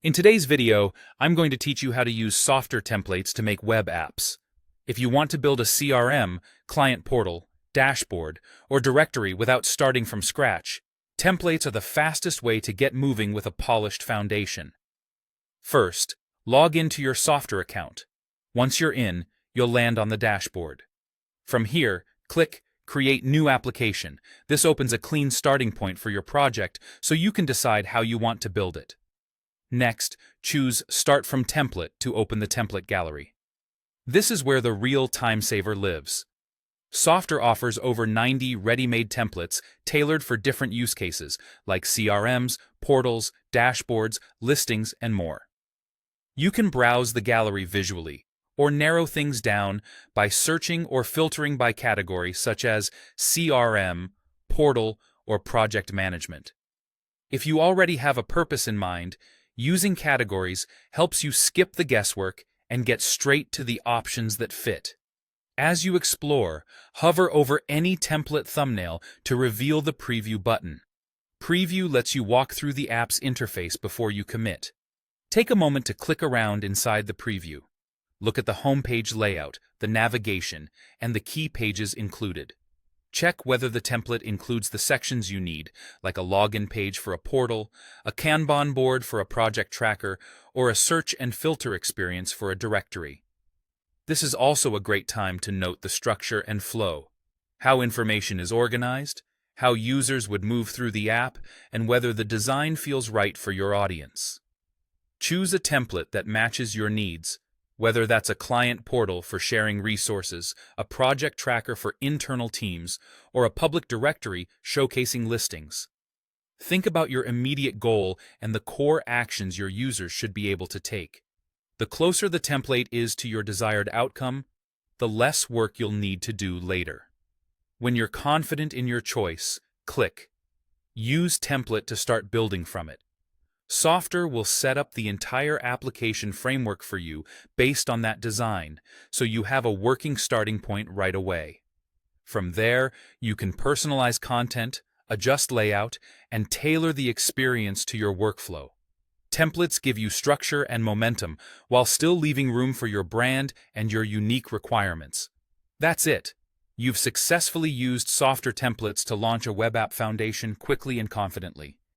In today's video, I'm going to teach you how to use Softr templates to make web apps. If you want to build a CRM, client portal, dashboard, or directory without starting from scratch, templates are the fastest way to get moving with a polished foundation. First, log into your Softr account. Once you're in, you'll land on the dashboard. From here, click Create New Application. This opens a clean starting point for your project so you can decide how you want to build it. Next, choose Start from Template to open the template gallery. This is where the real time saver lives. Softr offers over 90 ready-made templates tailored for different use cases like CRMs, portals, dashboards, listings, and more. You can browse the gallery visually, or narrow things down by searching or filtering by category such as CRM, portal, or project management. If you already have a purpose in mind, using categories helps you skip the guesswork and get straight to the options that fit. As you explore, hover over any template thumbnail to reveal the Preview button. Preview lets you walk through the app's interface before you commit. Take a moment to click around inside the preview. Look at the homepage layout, the navigation, and the key pages included. Check whether the template includes the sections you need, like a login page for a portal, a Kanban board for a project tracker, or a search and filter experience for a directory. This is also a great time to note the structure and flow, how information is organized, how users would move through the app, and whether the design feels right for your audience. Choose a template that matches your needs, whether that's a client portal for sharing resources, a project tracker for internal teams, or a public directory showcasing listings. Think about your immediate goal and the core actions your users should be able to take. The closer the template is to your desired outcome, the less work you'll need to do later. When you're confident in your choice, click Use Template to start building from it. Softr will set up the entire application framework for you based on that design, so you have a working starting point right away. From there, you can personalize content, adjust layout, and tailor the experience to your workflow. Templates give you structure and momentum while still leaving room for your brand and your unique requirements. That's it. You've successfully used Softr templates to launch a web app foundation quickly and confidently.